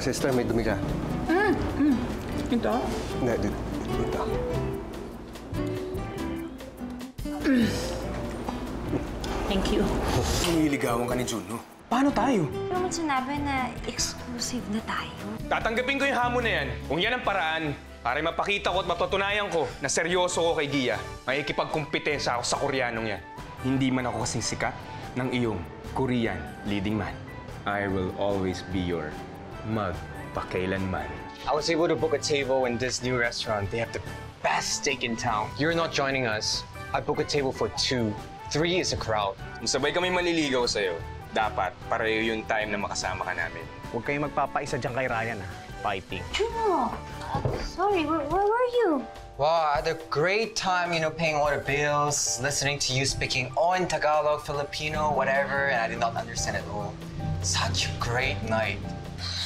sister, may dumi ka. Ito? Hindi, dito. Thank you. Nililigawan ka ni Junho. Paano tayo? Pero naman sinabi na exclusive na tayo. Tatanggapin ko yung hamon na yan. Kung yan ang paraan, para mapakita ko at mapatunayan ko na seryoso ko kay Gia, may ikipagkumpetensya ako sa Koreanong yan. Hindi man ako kasing sikat ng iyong Korean leading man. I will always be your magpakailanman. I was able to book a table in this new restaurant. They have the best steak in town. You're not joining us. I booked a table for 2. 3 is a crowd. Kung sabay kami maliligaw sa'yo, dapat pareho yung time na makasama ka namin. Huwag kayong magpapaisa dyan kay Ryan, ha? Fighting. Juno! Sorry, where were you? Wow, I had a great time, paying all the bills, listening to you speaking all in Tagalog, Filipino, whatever, and I did not understand it all. Such a great night.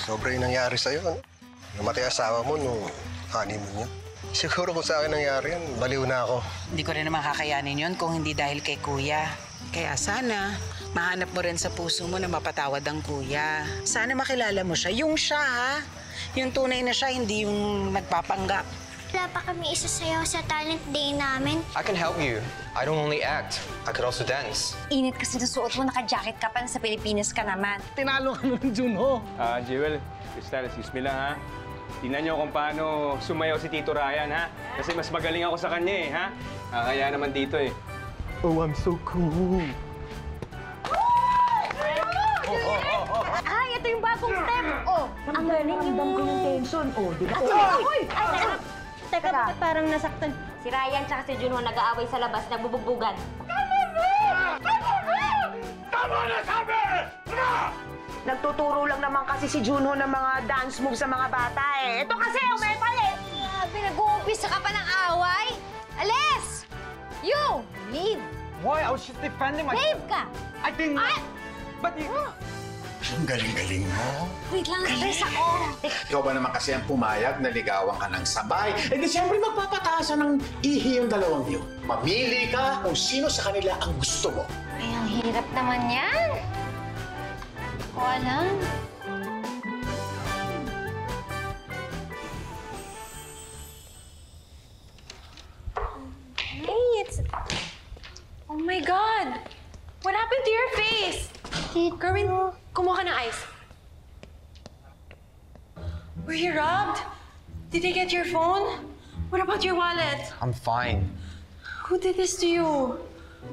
Sobra yung nangyari sa'yo, ano? Namatay asawa mo nung honeymoon niya. Siguro kung sa akin nangyari yan, baliw na ako. Hindi ko rin naman kakayanin yon kung hindi dahil kay Kuya. Kaya sana, mahanap mo rin sa puso mo na mapatawad ang Kuya. Sana makilala mo siya. Yung siya, ha? Yung tunay na siya, hindi yung nagpapanggap. Wala pa kami isasayaw sa talent day namin. I can help you. I don't only act. I could also dance. Init kasi nasuot mo, naka-jacket ka pa, sa Pilipinas ka naman. Tinalo ka mo ng Junho. Jewel, Crystal, excuse me lang, ha? Tingnan niyo kung paano sumayaw si Tito Ryan, ha? Kasi mas magaling ako sa kanya, ha? Kaya naman dito, eh. Oh, I'm so cool. Ay, ito yung bagong step. Oh, ang galing yung... Ramdam ko yung tension. Oh, di ba? Ay, teka, bakit parang nasaktan? Si Ryan tsaka si Junho nag-aaway sa labas, nagbubugbugan. Nagtuturo lang naman kasi si Junho ng mga dance moves sa mga bata eh. Ito kasi, umepal eh! Pinag-uumpisa ka pa ng away? Alis! You! Leave! Why? I was just defending myself. Leave ka! I didn't... But you... Ang galing-galing mo. Wait lang, stress ako. Ikaw ba naman kasi ang pumayag na ligawan ka ng sabay? Eh di siyempre magpapataasan ng ihi yung dalawang yun. Mamili ka kung sino sa kanila ang gusto mo. Ay, ang hirap naman yan. Ko alam. Hey, it's... Oh my God! What happened to your face? Kerwin, kumuha ka ng ice. Were you robbed? Did they get your phone? What about your wallet? I'm fine. Who did this to you?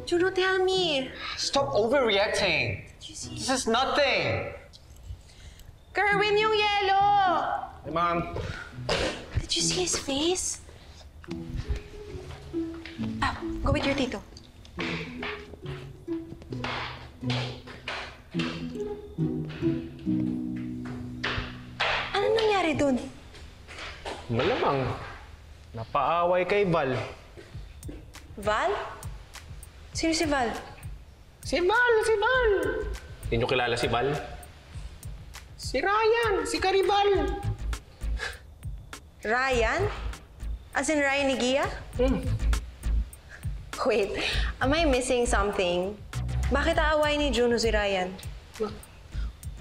Juno, tell me. Stop overreacting. This is nothing. Kerwin, yung yellow! Hey, Mom. Did you see his face? Ah, go with your tito. Ano nangyari dun? Malamang. Napaaway kay Val. Val? Sino si Val? Si Val! Hindi nyo kilala si Val? Si Ryan! Si Caribal! Ryan? As in Ryan ni Gia? Wait, am I missing something? Bakit aaway ni Juno si Ryan?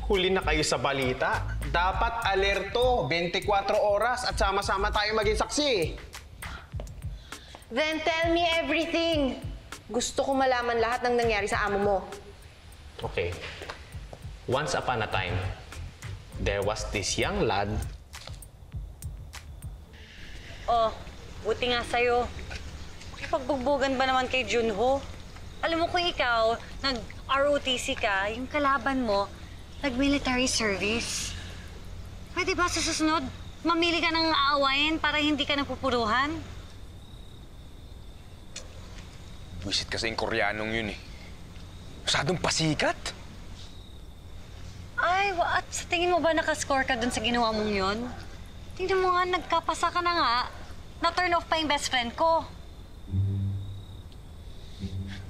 Huli na kayo sa balita. Dapat alerto, 24 oras at sama-sama tayo maging saksi. Then tell me everything. Gusto ko malaman lahat ng nangyari sa amo mo. Okay. Once upon a time, there was this young lad. Oh, buti nga sa'yo. Makipagbugbugan ba naman kay Junho? Alam mo kung ikaw, nag-ROTC ka, yung kalaban mo, nag-military service. Pwede ba sa susunod, mamili ka ng aawayin para hindi ka napupuruhan? Buisit kasi yung Koreanong yun, eh. Masyadong pasikat. Ay, at sa tingin mo ba nakascore ka dun sa ginawa mong yun? Tingnan mo nga, nagkapasa ka na nga. Na-turn off pa yung best friend ko.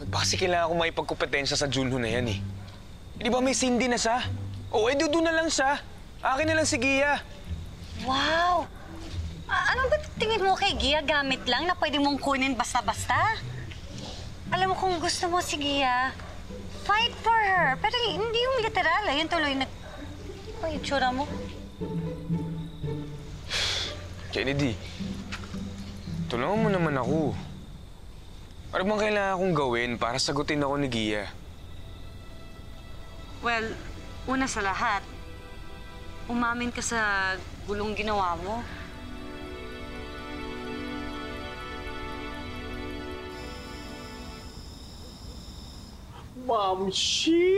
Baka kailangan ko maipagkompetensya sa Junho na yan, eh. Di ba may Cindy na siya? O, doon na lang siya. Akin na lang si Gia. Wow! Ano ba tingin mo kay Gia? Gamit lang na pwede mong kunin basta-basta? Alam mo kung gusto mo si Gia, fight for her. Pero hindi yung literal, yun tuloy na... Ano yung tsura mo? Kennedy, tulungan mo naman ako. Ano bang kailangan akong gawin para sagutin ako ni Gia? Well, una sa lahat, umamin ka sa gulong ginawa mo. Mamshi!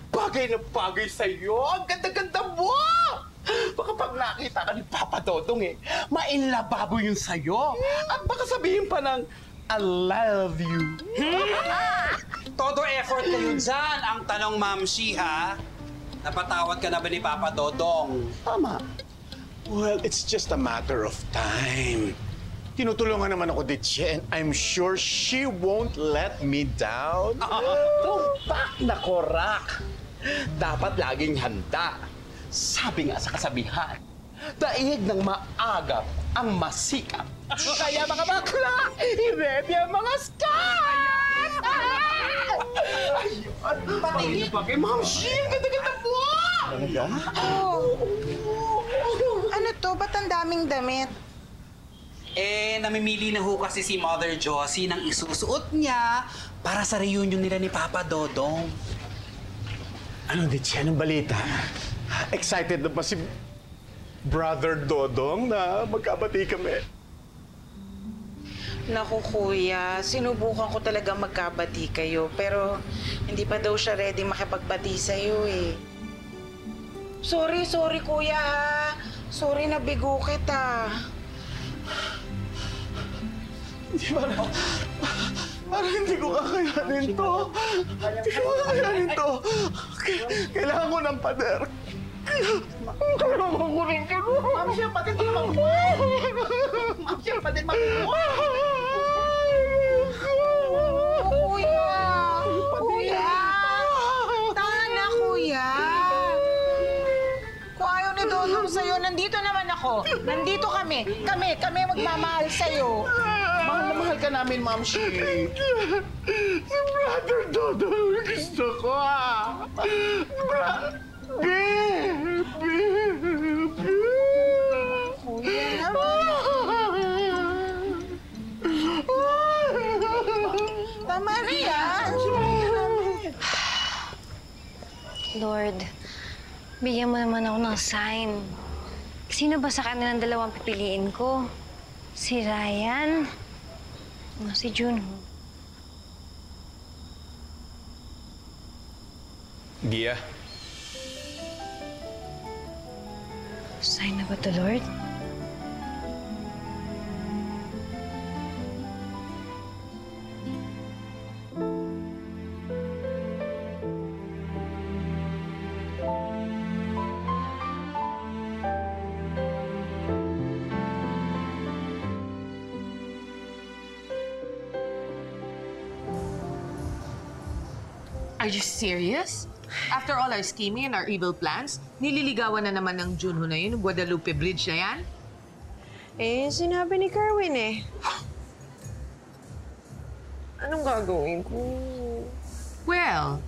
Bagay na bagay sa'yo! Ang ganda-ganda mo! Baka pag nakita ka ni Papa Dodong mainlababo yun sa'yo. At baka sabihin pa ng, I love you. Todo effort kayo dyan. Ang tanong, Mamshi, ha? Napatawad ka na ba ni Papa Dodong? Tama. Well, it's just a matter of time. Tinutulungan naman ako ni Jen. I'm sure she won't let me down. Tumpak na korak. Dapat laging handa. Sabi nga sa kasabihan, daig ng maagap ang masikap. Kaya mga bakla, i-ready ang mga scars! Ayun! Patingin pa kay Ma'am Sheen! Ganda-ganda po! Ano to? Ba't ang daming damit? Namimili na ho kasi si Mother Josie ng isusuot niya para sa reunion nila ni Papa Dodong. Ano, Jen, ang balita? Excited na ba si Brother Dodong na magkabati kami? Naku, kuya. Sinubukan ko talaga magkabati kayo. Pero hindi pa daw siya ready makipagbati sa'yo eh. Sorry, kuya ha. Sorry na bigo kita. Hindi ba na? Parang hindi ko kakayanin to. Hindi ko kakayanin to. Kailangan ko ng pader. Kailangan ko rin kayo. Ma'am, siya pati di mag-uwi. Ma'am, siya pati mag-uwi. Kuya! Kuya! Tahan na, kuya! Kung ayaw ni Dodong sa'yo, nandito naman ako. Nandito kami. Kami magmamahal sa'yo. Mahal na mahal ka namin, Ma'am Shi. Si Brother Dodong gusto ko, ah. Kuya. Tama na yan. Lord, bigyan mo naman ako ng sign. Sino ba sa kanilang dalawang pipiliin ko? Si Ryan o si Junho? Gia, Sign na ba to, Lord? Are you serious? After all our scheming and our evil plans, nililigawan na naman ng Junho na yun, Guadalupe Bridge na yan? Eh, sinabi ni Kerwin eh. Anong gagawin ko? Well,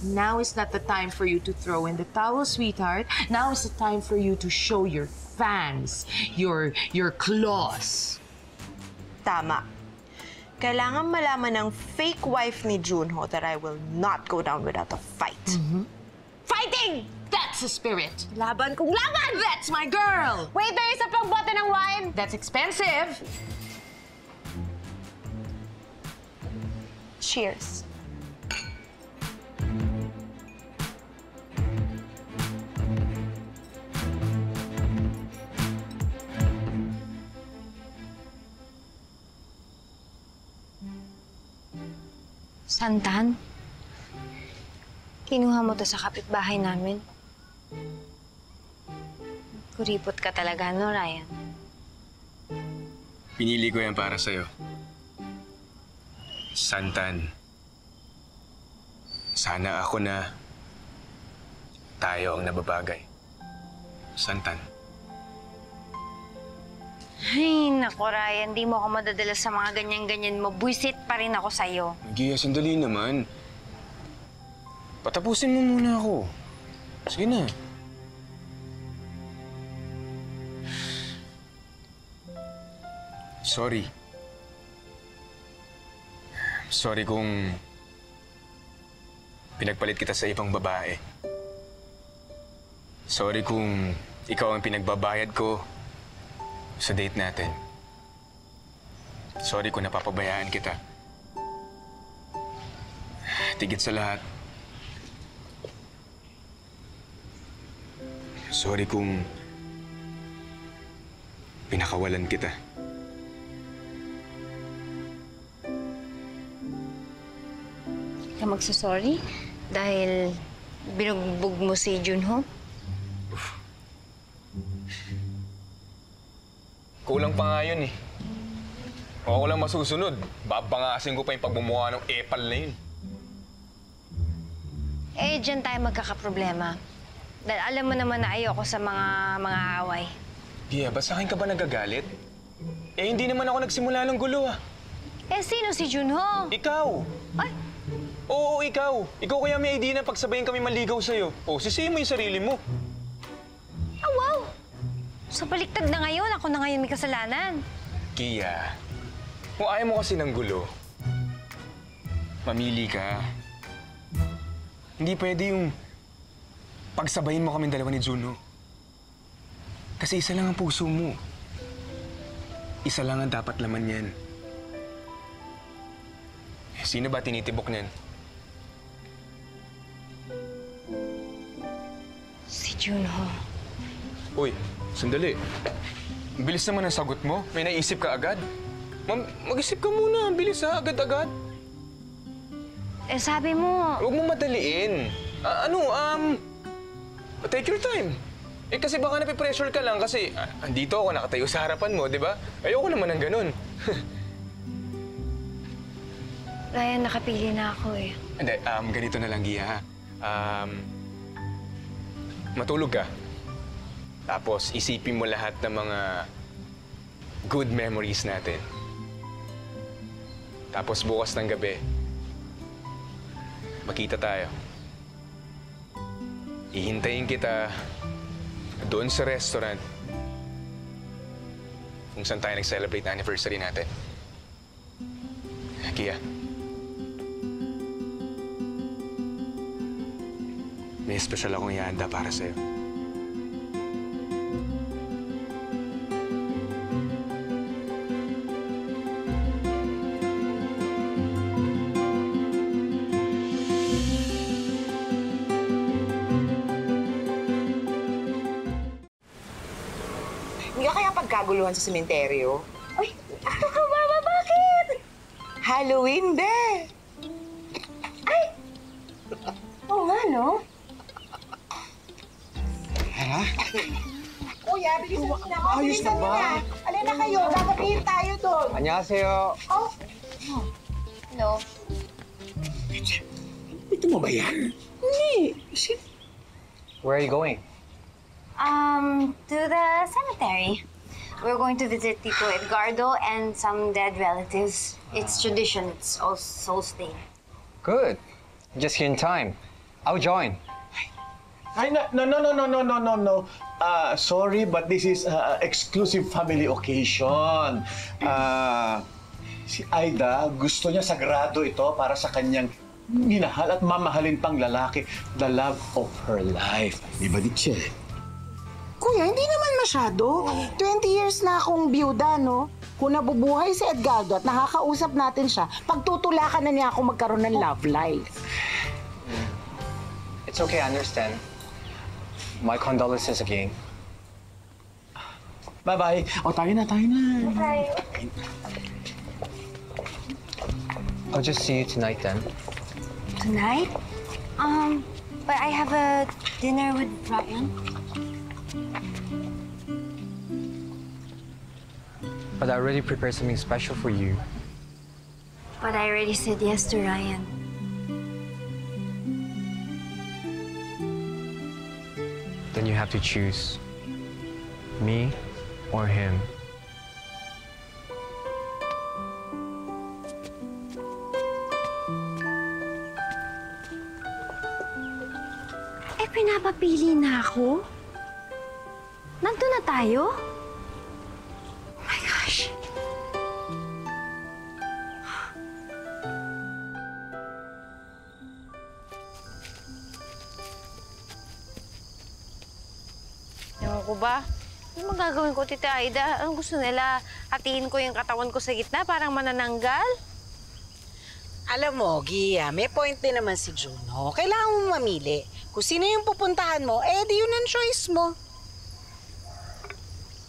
now is not the time for you to throw in the towel, sweetheart. Now is the time for you to show your fans, your claws. Tama. Kailangan malaman ng fake wife ni Junho that I will not go down without a fight. Fighting! That's the spirit. Laban kung laban! That's my girl! Waiter, isa pang bote ng wine! That's expensive. Cheers. Santan? Kinuha mo to sa kapitbahay namin. Kuripot ka talaga, no, Ryan? pinili ko yan para sa'yo. Santan. Sana ako na tayo ang nababagay. Santan. Ay, naku, Ryan. Di mo ako madadala sa mga ganyan-ganyan mo. Buisit pa rin ako sa'yo. Gia, sandali naman. Patapusin mo muna ako. Sige na. Sorry. Sorry kung pinagpalit kita sa ibang babae. Sorry kung ikaw ang pinagbabayad ko sa date natin. Sorry kung napapabayaan kita. Tigit sa lahat. Sorry kung pinakawalan kita. Ka magsasorry dahil binugbog mo si Junho? Kulang pa nga yun eh. Kung ako lang masusunod, babangasin ko pa yung pagmumukha ng epal na yun. Eh, dyan tayo magkakaproblema. Dahil alam mo naman na ayoko sa mga away. Gia, ba sa akin ka ba nagagalit? Eh, hindi naman ako nagsimula ng gulo ah. Eh, sino si Junho? Ikaw! Ay! Oo, ikaw. Ikaw kaya may idea na pagsabayin kami maligaw sa'yo. O, sisihin mo yung sarili mo. Ah, wow! So, baliktad na ngayon. Ako na ngayon may kasalanan. Gia, kung ayaw mo kasi ng gulo, mamili ka. Hindi pwede yung pagsabayin mo kaming dalawa ni Junho. Kasi isa lang ang puso mo. Isa lang ang dapat laman yan. Sino ba tinitibok niyan? Si Junho. Uy, sandali. Ang bilis naman ang sagot mo. May naisip ka agad. Mag-isip ka muna. Ang bilis ha, agad-agad. Eh, sabi mo... Huwag mo madaliin. Take your time. Eh, kasi baka napipressure ka lang kasi andito ako, nakatayo sa harapan mo, di ba? Ayoko naman ng ganun. Ryan, nakapili na ako eh. Hindi, ganito na lang, Gia, ha? Matulog ka. Tapos, isipin mo lahat ng mga good memories natin. Tapos, bukas ng gabi, magkita tayo. Ihintayin kita doon sa restaurant kung saan tayo nag-celebrate na anniversary natin. Gia. May special akong ihanda para sa'yo. Hindi ka kaya pagkaguluhan sa sementeryo? Ay, Mama, bakit? Halloween, be! Ay! Oo nga, no? Ha? Kuya, bilisan mo na. Ayos na ba? Alin na kayo, gagabihin tayo doon. 안녕하세요. Oh? No. Ito mo ba yan? Hindi. Where are you going? To the cemetery. We're going to visit Tito Edgardo and some dead relatives. It's tradition. It's All Souls Day. Good. Just here in time. I'll join. Ay, no. Sorry, but this is exclusive family occasion. Si Aida, gusto niya sagrado ito para sa kanyang minahal at mamahalin pang lalaki, the love of her life. Iba din siya eh. Kuya, hindi naman masyado. 20 years na akong biyuda, no? Kung nabubuhay si Edgardo at nakakausap natin siya, pagtutulakan na niya ako magkaroon ng love life. It's okay, I understand. My condolences again. Bye-bye. O, tayo na. Bye. I'll just see you tonight then. Tonight? But I have a dinner with Ryan. But I already prepared something special for you. But I already said yes to Ryan. Then you have to choose me or him. Eh, pinapapili na ako? Nandun na tayo? Oh my gosh. mo ba? Ano magagawin ko, Tita Aida? Ang gusto nila, hatiin ko yung katawan ko sa gitna, parang manananggal? Alam mo, Gia, may point din naman si Junho. Kailangan mo mamili. Kung sino yung pupuntahan mo, eh di yun ang choice mo.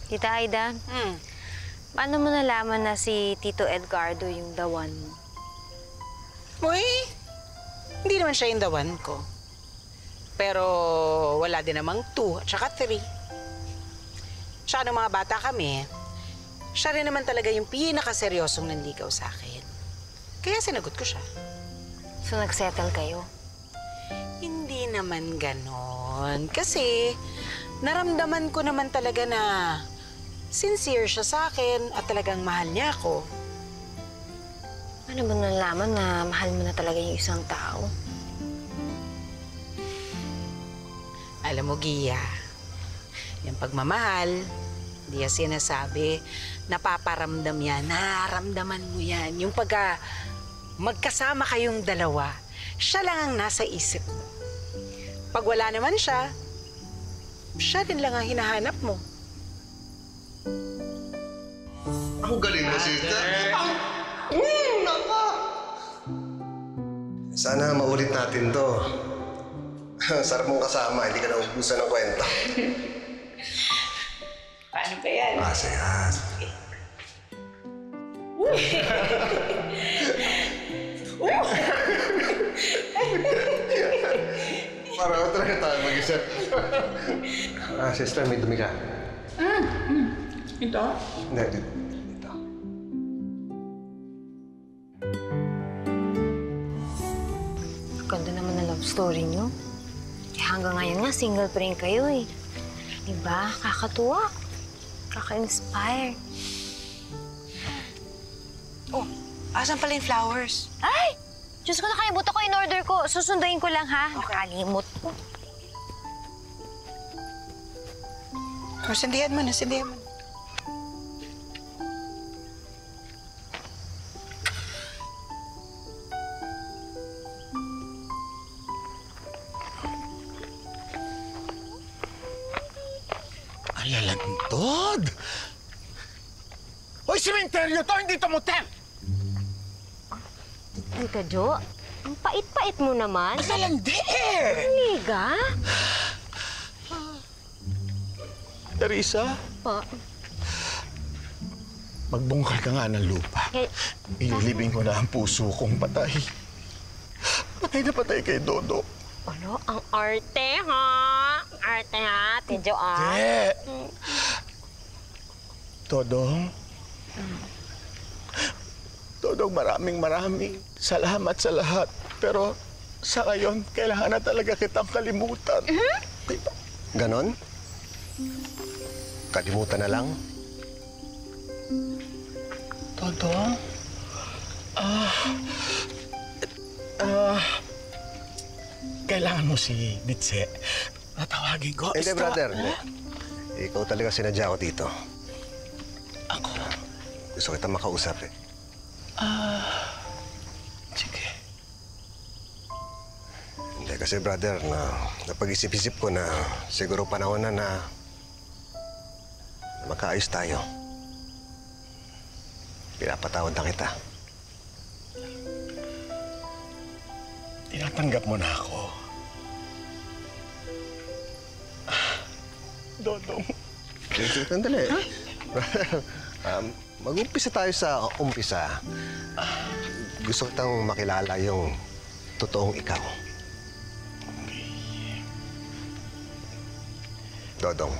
Tita Aida, paano mo nalaman na si Tito Edgardo yung the one mo? Uy, hindi naman siya yung the one ko. Pero wala din namang 2 at saka 3. Siya nung mga bata kami, siya rin naman talaga yung pinakaseryosong nanligaw sa akin. Kaya sinagot ko siya. So nagsettle kayo? Hindi naman ganon. Kasi naramdaman ko naman talaga na sincere siya sa akin at talagang mahal niya ako. Ano ba nalaman na mahal mo na talaga yung isang tao? Alam mo, Gia, yung pagmamahal, hindi yan sinasabi, napaparamdam yan, nararamdaman mo yan. Yung magkasama kayong dalawa, siya lang ang nasa isip mo. Pag wala naman siya, siya din lang ang hinahanap mo. Ang galing mo, sister. Naka! Sana maulit natin to. Sarap mong kasama, hindi ka naubusan ng kwenta. Paano ba yan? Masayas. Parang talaga tayo mag-isa. Sister, may dumi ka. Ito? Hindi, dito. Ganda naman na love story niyo. Hanggang ngayon nga, single pa rin kayo eh. Diba? Kakatuwa. Kaka-inspire. Oh, asan pala yung flowers? Ay! Diyos ko, nakalimutan ko. In-order ko. Susunduin ko lang, ha? Nakalimot ko. Nasindihan mo, nasindihan mo. Alalantod! Hoy, sementeryo to! Hindi to motel! Tita Jo, ang pait-pait mo naman. Masalandi! Liga? Teresa, Po. magbungkal ka nga ng lupa. Ililibing ko na ang puso kong patay. Patay na patay kay Dodo. Ano? Ang arte, ha? Ang arte, ha? Tita Jo, ah. Dodong. Dodong, maraming salamat sa lahat. Pero sa ngayon, kailangan na talaga kitang kalimutan. Ganon? Kalimutan na lang? Dodong? Kailangan mo si Ditse. Natawagin ko. Hindi, brother. Hindi. Ikaw talaga sinadya ko dito. Ako? Gusto kita makausap eh. Sige. Hindi kasi, brother, napag-isip-isip ko na siguro panahon na magkaayos tayo. Pinapatawad na kita. Tinatanggap mo na ako. Dodong. Sandali. Mag-umpisa tayo sa umpisa. Gusto kitang makilala yung totoong ikaw. Dodong.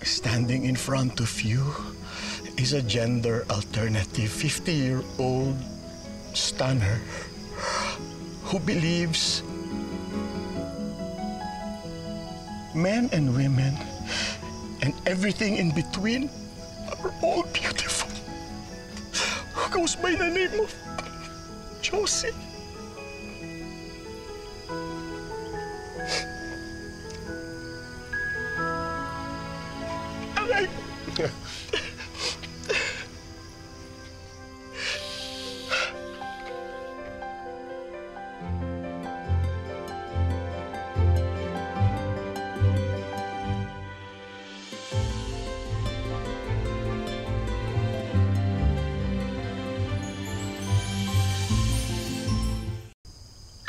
Standing in front of you is a gender alternative 50-year-old stunner who believes men and women and everything in between are all beautiful. Who goes by the name of Josie. Aray!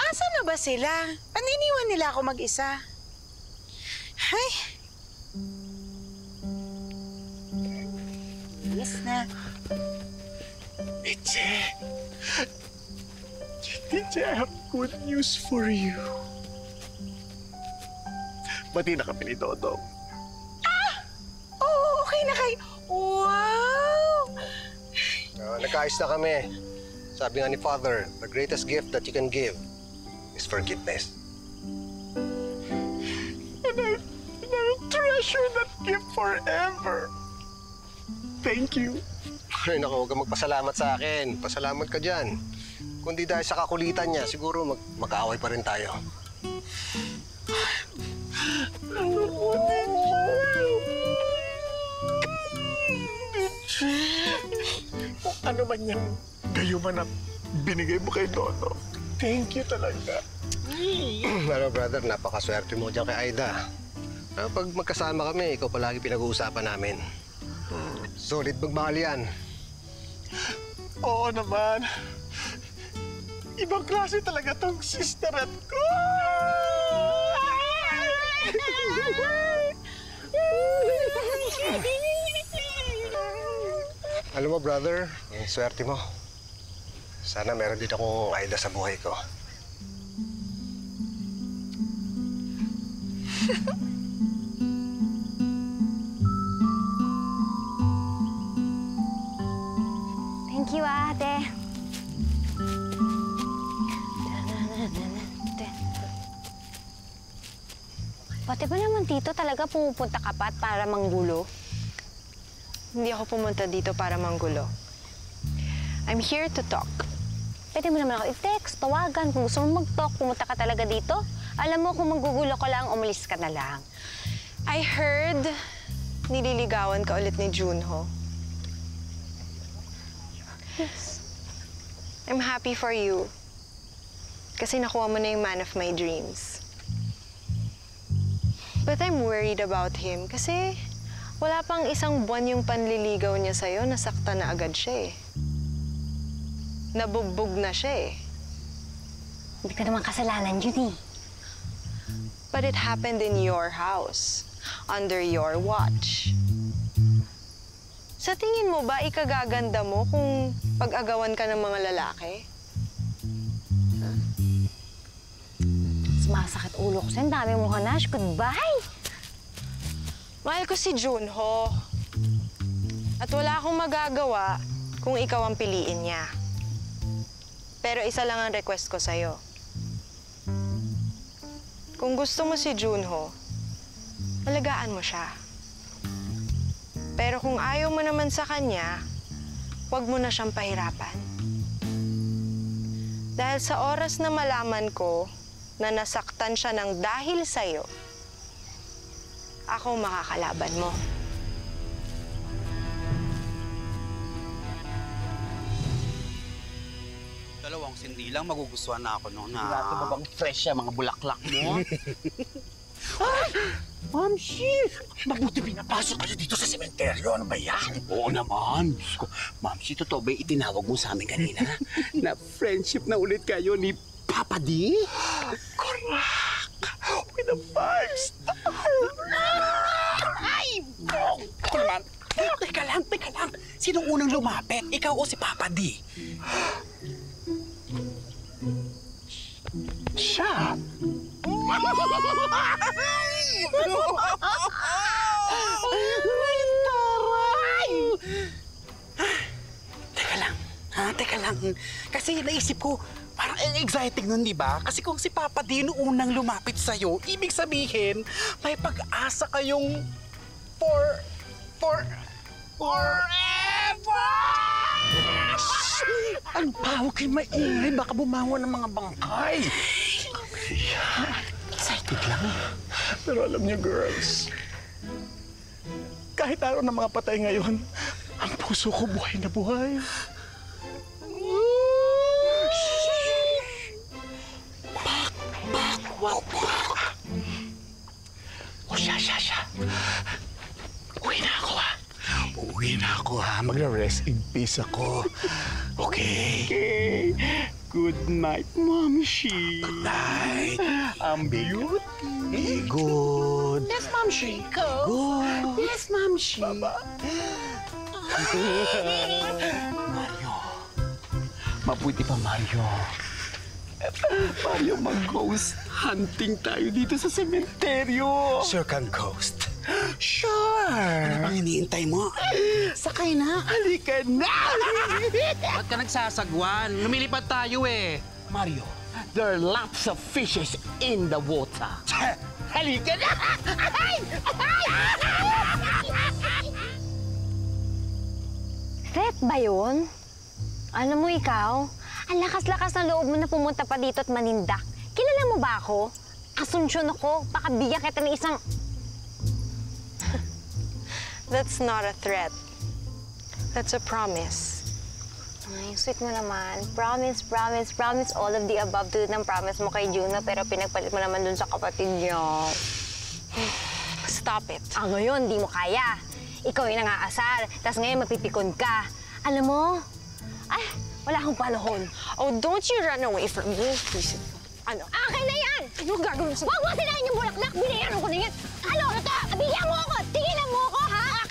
Asan na ba sila? Paniniwan nila ako mag-isa. Ay! Yes na. Itche! Itche, I have good news for you. Bati na kami ni Dodong. Oo, okay na kayo. Wow! Nagkaayos na kami. Sabi nga ni Father, the greatest gift that you can give is forgiveness. And I'll treasure that gift forever. Thank you. Ay, naku, huwag kang magpasalamat sa akin. Pasalamat ka dyan. Kundi dahil sa kakulitan niya, siguro mag-aaway pa rin tayo. Kung ano man yan, gayuman na binigay mo kay Dodo. Thank you talaga. Pero brother, napakaswerte mo dyan kay Aida. Pag magkasama kami, ikaw palagi pinag-uusapan namin. Solid magmahal yan. Oo naman. Ibang klase talaga tong sisterat ko. Alam mo, brother, ang swerte mo. Sana meron din akong Aida sa buhay ko. Thank you, ate. Pati ba naman dito talaga pumupunta ka pa para manggulo? Hindi ako pumunta dito para manggulo. I'm here to talk. Pwede mo naman ako i-text, tawagan. Kung gusto mo mag-talk, pumunta ka talaga dito. Alam mo, kung manggugulo ka lang, umalis ka na lang. I heard nililigawan ka ulit ni Junho. Yes. I'm happy for you. Kasi nakuha mo na yung man of my dreams. But I'm worried about him kasi wala pang isang buwan yung panliligaw niya sa'yo, nasaktan na agad siya eh. Nabugbog na siya eh. Hindi ka naman kasalanan yun eh. But it happened in your house, under your watch. Sa tingin mo ba ikagaganda mo kung pag-agawan ka ng mga lalaki? Sumasakit ulo ko sa'yo. Ang dami mo, Hanash. Goodbye! Mahal ko si Junho. At wala akong magagawa kung ikaw ang piliin niya. Pero isa lang ang request ko sa'yo. Kung gusto mo si Junho, alagaan mo siya. Pero kung ayaw mo naman sa kanya, huwag mo na siyang pahirapan. Dahil sa oras na malaman ko na nasaktan siya ng dahil sa'yo, ako makakalaban mo. Dalawang sindi lang, magugustuhan na ako noon. Grabe ba bang fresh yan, mga bulaklak mo? Ay! Mamsi! Mabuti pinapasok kayo dito sa sementeryo. Ano ba yan? Oo naman. Mamsi, totoo ba itinawag mo sa amin kanina? Na friendship na ulit kayo ni Papa D? Correct! With a 5-star! Ay! Ako naman. Teka lang. Sinong unang lumapit? Ikaw o si Papa D? Siya! Teka lang. Kasi naisip ko, parang exciting nun, di ba? Kasi kung si Papa D yung unang lumapit sa'yo, ibig sabihin, may pag-asa kayong forever! Ang pawag kayo maingay, baka bumangon ng mga bangkay. Excited lang. Pero alam niyo, girls, Kahit araw ng mga patay ngayon, ang puso ko buhay na buhay. Wak. O siya. Uwi na ako ha. Magra-rest in peace ako. Okay. Good night, Momshi. Good night. I'm beauty. Good. Yes, Mamshi. Go. Good. Yes, Mamshi. Mario. Mabuti pa, Mario. Mario, mag-ghost hunting tayo dito sa sementeryo. Sure can ghost. Sure. Ano pang iniintay mo? Sakay na. Halika na! Ba't ka nagsasagwan? Lumilipad tayo eh. Mario, there are lots of fishes in the water. Halika na! Threat ba yun? Alam mo ikaw, ang lakas-lakas ng loob mo na pumunta pa dito at manindak. Kilala mo ba ako? Asunsyon ako. Baka bigyan kita ng isang... That's not a threat. That's a promise. Ay, sweet mo naman. Promise all of the above tulad ng promise mo kay Juno pero pinagpalit mo naman dun sa kapatid niya. Stop it. Ngayon, di mo kaya. Ikaw yung nangaasar, tapos ngayon mapipikon ka. Alam mo, wala akong panahon. Oh, don't you run away from me. Ano? Akin na yan! Ano gagawin sa... Huwag mo sinayin yung bulaklak! Binayaran ko na yan! Ano? Bigyan mo ako! Tinginan mo ako, ha?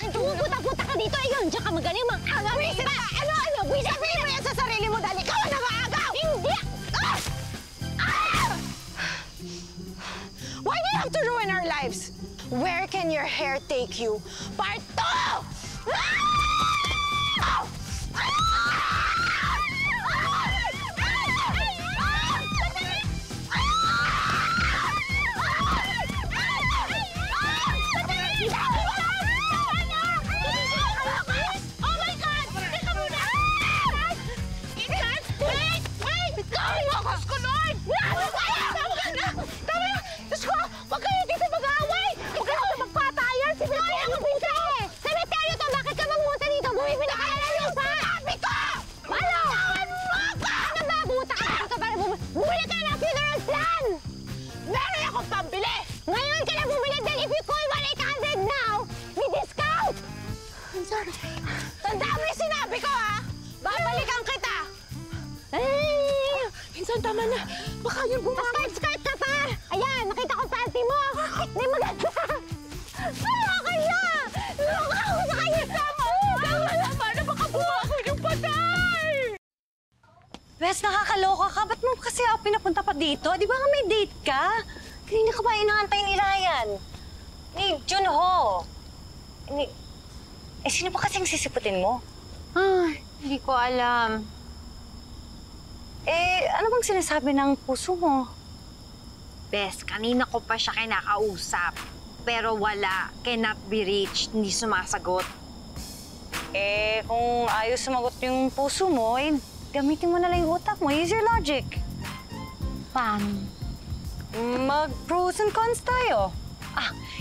Pupunta ka dito! Ayun, diyan ka magaling mag-agaw! Buwisit ka! Ano? Buwisit ka! Sabihin mo yan sa sarili mo dahil ikaw ang nag-aagaw! Hindi! Why do you have to ruin our lives? Where can your hair take you? Part 2! Tandaan mo yung sinabi ko, ha? Babalikan kita! Pinsan, tama na. Baka yun bumama. Skirt ka pa! Ayan, nakita ko panty mo. Hindi maganda. Nakaka na! Nakaka ako sa kanya. Tama na, paano baka bumawa yung patay? Bes, nakakaloka ka. Ba't mo kasi ako pinapunta pa dito? Di ba nga may date ka? Kanina ka ba inaantay ni Ryan? Ni Junho? Sino ba kasing sisiputin mo? Hindi ko alam. Ano bang sinasabi ng puso mo? Bes, kanina ko pa siya kinakausap. Pero wala. Cannot be reached. Hindi sumasagot. Kung ayos sumagot yung puso mo, gamitin mo na lang yung utak mo. Use your logic. Paano? Mag-pros and cons tayo.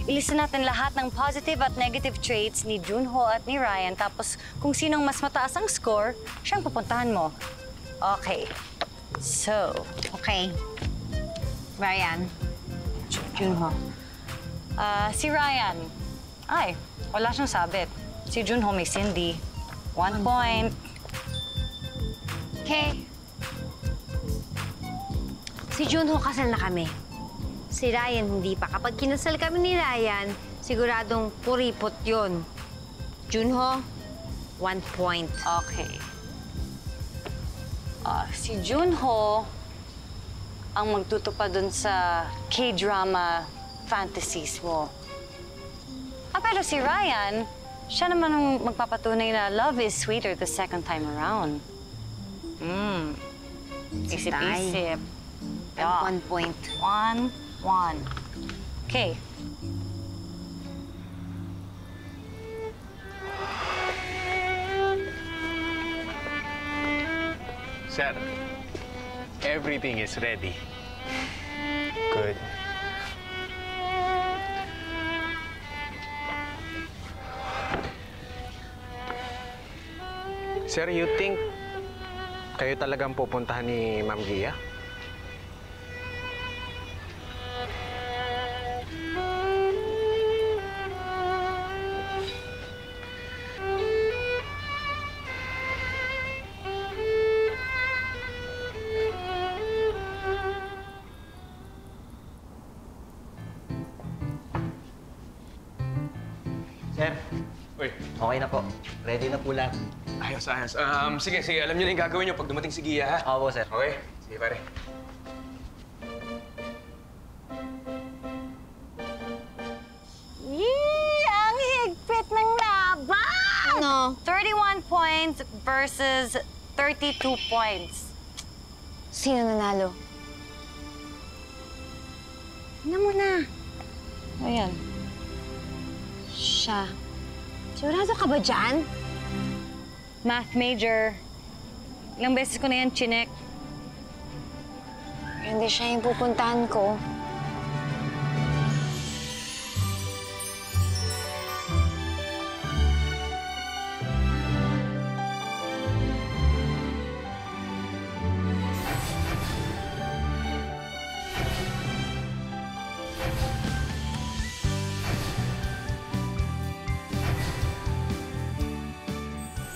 Ilista natin lahat ng positive at negative traits ni Junho at ni Ryan. Tapos, kung sinong mas mataas ang score, siyang pupuntahan mo. Okay. So, okay. Ryan. Junho. Si Ryan. Ay, wala siyang sabit. Si Junho may Cindy. 1 point. Okay. Si Junho kasal na kami. Si Ryan hindi pa. Kapag kinasal kami ni Ryan, siguradong puripot yun. Junho, 1 point. Okay. Si Junho ang magtutupad dun sa K-drama fantasies mo. Pero si Ryan, siya naman ang magpapatunay na love is sweeter the second time around. Isip-isip. 1 point. 1. Okay. Sir, everything is ready. Good. Sir, you think kayo talagang pupuntahan ni Ma'am Gia? Sir, Uy, okay na po. Ready na po lahat. ayos. Sige. Alam niyo na yung gagawin niyo pag dumating si Gia, ha? Opo, sir. Okay? Sige, pare. Yee! Ang higpit ng laban! No, 31 points versus 32 points. Sino nanalo? Tingnan mo na. Ayan. Siya. Sigurado ka ba dyan? Math major. Ilang beses ko na yan chinek. Hindi siya yung pupuntahan ko.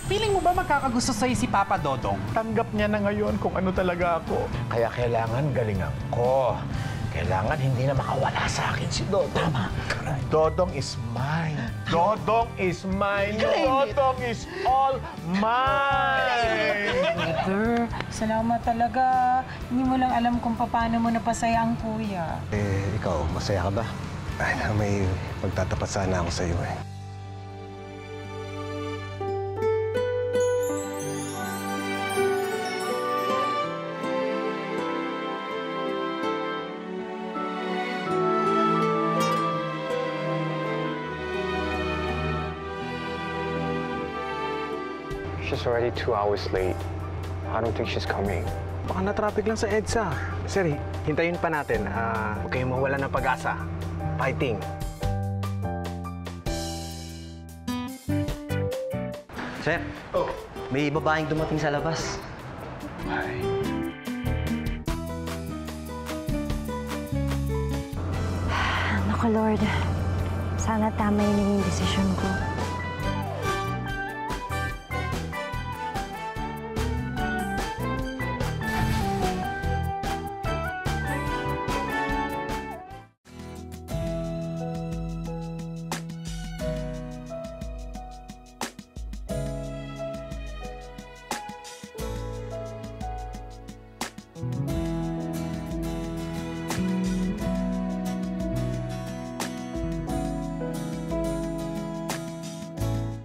Feeling mo ba magkakagusto sa'yo si Papa Dodong? Tanggap niya na ngayon kung ano talaga ako. Kaya kailangan galingan ko. Kailangan hindi na makawala sa akin si Dodong. Tama. Dodong is mine. Dodong is mine. Dodong is all mine. Brother, salamat talaga. Hindi mo lang alam kung paano mo napasaya ang kuya. Ikaw, masaya ka ba? Ay, may magtatapat sana ako sa iyo eh. She's already 2 hours late. I don't think she's coming. Baka na-traffic lang sa EDSA. Sir, hintayin pa natin. Huwag kayong mawala ng pag-asa. Fighting. Sir, may babaeng dumating sa labas. Naku, Lord. Sana tama yung naging desisyon ko.